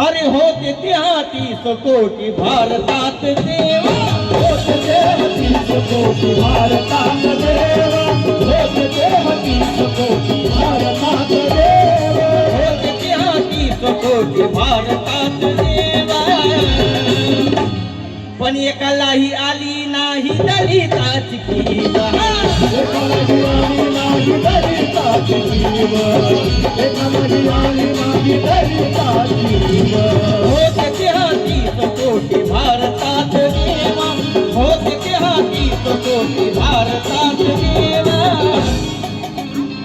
अरे होते त्या 30 कोटी भारतात देवा, होते ते 30 कोटी भारतात देवा, होते ते 30 कोटी भारतात देवा, होते त्या 30 कोटी भारतात देवा. पण एकालाही आली नाही दलिताची किंवा, एकालाही आली नाही दलिताची किंवा, एकालाही आली नाही दलिताची किंवा. होते त्या 30 कोटी भारतात देवा, होते त्या 30 कोटी भारतात देवा.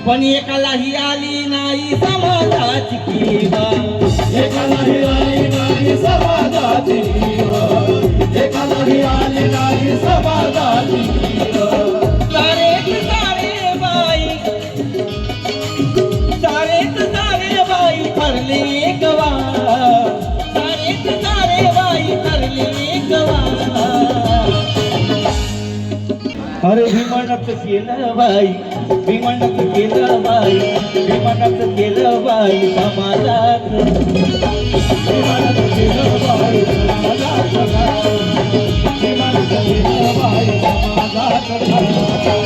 पण एकालाही आली नाही समाजाची किंवा, एकालाही आली नाही समाजाची किंवा, एकालाही आली नाही समाजाची किंवा. सारेच सारे बाई, सारेच सारे बाई ठरले एक वार, सारेच सारे बाई ठरले एक वार. अरे विमानात केलं बाई, विमानात केलं बाई, विमानात केलं बाई समाजात, विमानात केलं बाई समाजात, विमानात केलं बाई समाजात.